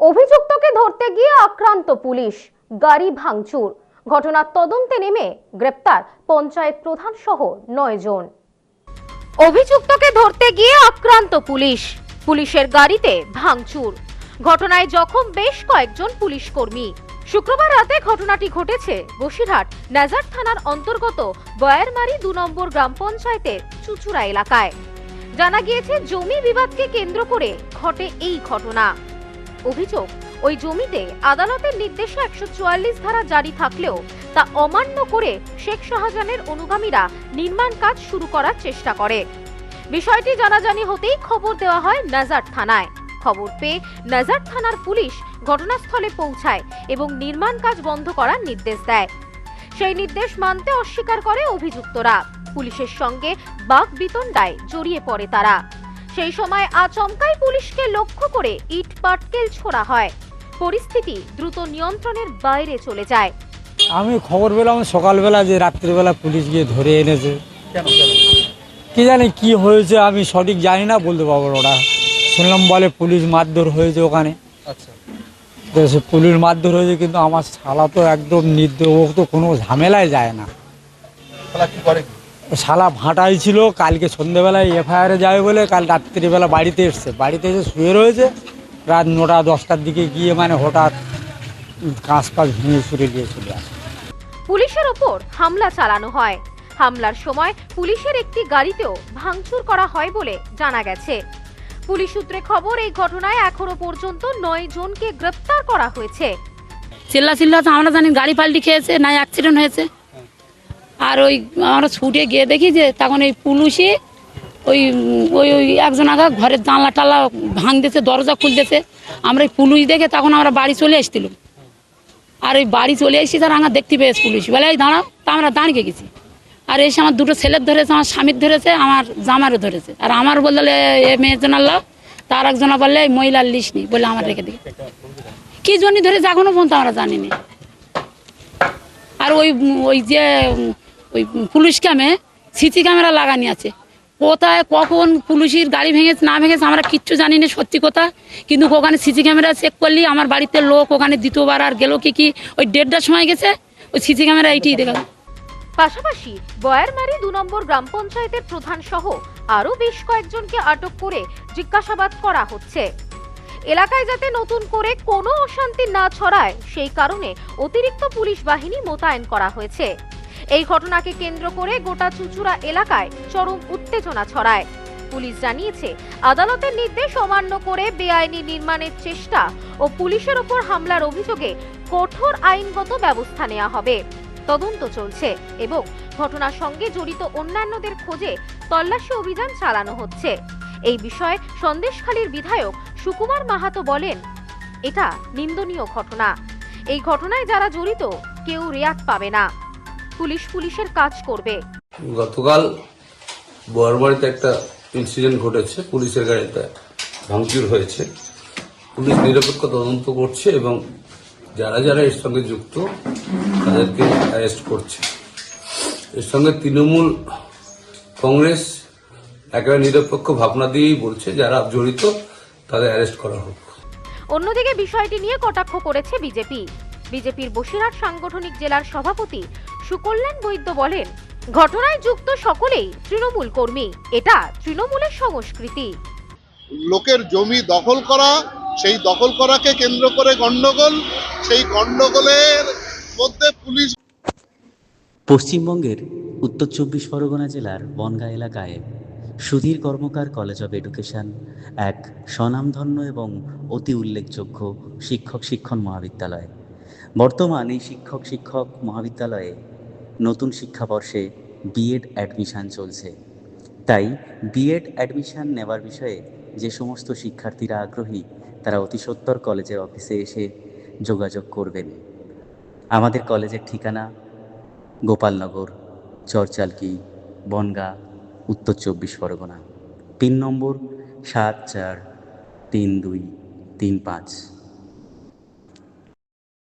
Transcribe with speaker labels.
Speaker 1: অভিযুক্তকে ধরতে গিয়ে আক্রান্ত পুলিশ, গাড়ি ভাঙচুর। ঘটনার তদন্তে নেমে গ্রেপ্তার পঞ্চায়েত প্রধান সহ 9 জন। অভিযুক্তকে ধরতে গিয়ে আক্রান্ত পুলিশ, পুলিশের গাড়িতে ভাঙচুর। ঘটনায় জখম বেশ কয়েকজন পুলিশ কর্মী। শুক্রবার রাতে ঘটনাটি ঘটেছে বসিরহাট নাজার থানার অন্তর্গত বয়ারমারি 2 নম্বর গ্রাম পঞ্চায়েতের চুচুড়া এলাকায়। জানা গিয়েছে জমি বিবাদকে কেন্দ্র করে ঘটে এই ঘটনা। অভিযোগ, ওই জমিতে আদালতের নির্দেশে 144 ধারা জারি থাকলেও তা অমান্য করে শেখ শাহজাহানের অনুগামীরা নির্মাণ কাজ শুরু করার চেষ্টা করে। বিষয়টি জানাজানি হতেই খবর দেওয়া হয় নাজার থানায়। খবর পেয়ে নাজার থানার পুলিশ ঘটনাস্থলে পৌঁছায় এবং নির্মাণ কাজ বন্ধ করার নির্দেশ দেয়। সেই নির্দেশ মানতে অস্বীকার করে অভিযুক্তরা। পুলিশের সঙ্গে বাকবিতণ্ডায় জড়িয়ে পড়ে তারা। সেই সময় আচমকাই পুলিশকে লক্ষ্য করে ইট পাটকেল ছোড়া হয়। পরিস্থিতি দ্রুত নিয়ন্ত্রণের বাইরে চলে যায়।
Speaker 2: আমি খবর পেলাম সকালবেলা যে রাত্রিবেলা পুলিশ গিয়ে ধরে এনেছে। কি জানি কি হয়েছে, আমি সঠিক জানি না, বলতে পারবো না। ওরা শুনলাম বলে পুলিশ মারধর হয়েছে ওখানে।
Speaker 3: আচ্ছা,
Speaker 2: তো সে পুলিশ মারধর হয়েছে, কিন্তু আমার শালা তো একদম নির্দোষ, ও তো কোনো ঝামেলায় যায় না।
Speaker 3: শালা কি করে?
Speaker 2: শালা ভাঁটাই ছিল, কালকে সন্ধ্যেবেলায় এফআইআরে যাবে বলে কাল রাত্রিবেলা বাড়িতে এসছে। বাড়িতে এসে শুয়ে রয়েছে। রাত 9টা-10টার দিকে গিয়ে হঠাৎ কাঁচ ভেঙে ছুড়ে দিয়ে চলে আসে।
Speaker 1: পুলিশের ওপর হামলা চালানো হয়। হামলার সময় পুলিশের একটি গাড়িতেও ভাঙচুর করা হয় বলে জানা গেছে। পুলিশ সূত্রে খবর, এই ঘটনায় এখনো পর্যন্ত 9 জনকে গ্রেপ্তার করা হয়েছে।
Speaker 4: চিল্লা তো আমরা জানি গাড়ি পাল্টি খেয়েছে, না অ্যাক্সিডেন্ট হয়েছে। আর ওই আমরা ছুটে গিয়ে দেখি যে তখন এই পুলিশে ওই ওই ওই একজন আগা ঘরের জানলা টালা ভাঙতেছে, দরজা খুলতেছে। আমরা এই পুলিশ দেখে তখন আমরা বাড়ি চলে এসেছিলাম। আর ওই বাড়ি চলে এসেছি, তার আমরা দেখতে পেয়েছি পুলিশ বলে এই দাঁড়াও, তা আমরা দাঁড়িয়ে গেছি। আর এসে আমার 2 ছেলের ধরেছে, আমার স্বামীর ধরেছে, আমার জামারও ধরেছে। আর আমার বললে এ মেয়েজনার লাভ, তার একজনা বললে মহিলার লিস নেই বলে আমার রেখে দিই। কি জন্যই ধরেছে এখনো পর্যন্ত আমরা জানি না। আর ওই ওই যে ওই পুলিশ ক্যামে সিসি ক্যামেরা লাগানি আছে। কোথায় কখন পুলিশের গাড়ি ভেঙেছে না ভেঙেছে আমরা কিচ্ছু জানি না, সত্যি কথা। কিন্তু ওখানে সিসি ক্যামেরা চেক করলি আমার বাড়িতে লোক ওখানে দ্বিতীয়বার আর গেল কি ওই 1:30টার সময় গেছে, ওই সিসি ক্যামেরা এইটি দেখা।
Speaker 1: পাশাপাশি বয়ারমারি 2 নম্বর গ্রাম পঞ্চায়েতের প্রধান সহ আরো বেশ কয়েকজনকে আটক করে জিজ্ঞাসাবাদ করা হচ্ছে। এলাকায় যাতে নতুন করে কোনো অশান্তি না ছড়ায় সেই কারণে অতিরিক্ত পুলিশ বাহিনী মোতায়েন করা হয়েছে। এই ঘটনাকে কেন্দ্র করে গোটা চুচুড়া এলাকায় চরম উত্তেজনা ছড়ায়। পুলিশ জানিয়েছে, আদালতের নির্দেশ অমান্য করে বেআইনি নির্মাণের চেষ্টা ও পুলিশের ওপর হামলার অভিযোগে কঠোর আইনগত ব্যবস্থা নেওয়া হবে। তদন্ত চলছে এবং ঘটনার সঙ্গে জড়িত অন্যান্যদের খোঁজে তল্লাশি অভিযান চালানো হচ্ছে। এই বিষয়ে সন্দেশখালীর বিধায়ক সুকুমার মাহাতো বলেন, এটা নিন্দনীয় ঘটনা। এই ঘটনায় যারা জড়িত কেউ রেয়াত পাবে না। পুলিশের কাজ করবে।
Speaker 5: গতকাল বয়ারমারিতে একটা ইনসিডেন্ট ঘটেছে, পুলিশের গাড়িতে ভাঙচুর হয়েছে। পুলিশ নিরপেক্ষ তদন্ত করছে এবং যারা যারা এর সঙ্গে যুক্ত তাদেরকে অ্যারেস্ট করছে। এর সঙ্গে তৃণমূল কংগ্রেস একেবারে নিরপেক্ষ ভাবনা দিয়েই বলছে যারা জড়িত তাদের অ্যারেস্ট করা হোক।
Speaker 1: অন্যদিকে বিষয়টি নিয়ে কটাক্ষ করেছে বিজেপির বসিরহাট সাংগঠনিক জেলার সভাপতি সুকল্যাণ বৈদ্য বলেন, ঘটনায় যুক্ত সকলেই তৃণমূল কর্মী। এটা তৃণমূলের সংস্কৃতি।
Speaker 6: লোকের জমি দখল করা, সেই দখল করাকে কেন্দ্র করে গন্ডগোল, সেই গন্ডগোলের মধ্যে পুলিশ।
Speaker 7: পশ্চিমবঙ্গের উত্তর 24 পরগনা জেলার বনগাঁ এলাকায় সুধীর কর্মকার কলেজ অব এডুকেশন এক স্বনামধন্য এবং অতি উল্লেখযোগ্য শিক্ষণ মহাবিদ্যালয়। বর্তমান এই শিক্ষক মহাবিদ্যালয়ে নতুন শিক্ষাবর্ষে বিএড অ্যাডমিশন চলছে। তাই বিএড অ্যাডমিশন নেওয়ার বিষয়ে যে সমস্ত শিক্ষার্থীরা আগ্রহী তারা অতি সত্বর কলেজের অফিসে এসে যোগাযোগ করবেন। আমাদের কলেজের ঠিকানা গোপালনগর, চরচালকি, বনগাঁ, উত্তর 24 পরগনা। পিন নম্বর 743235।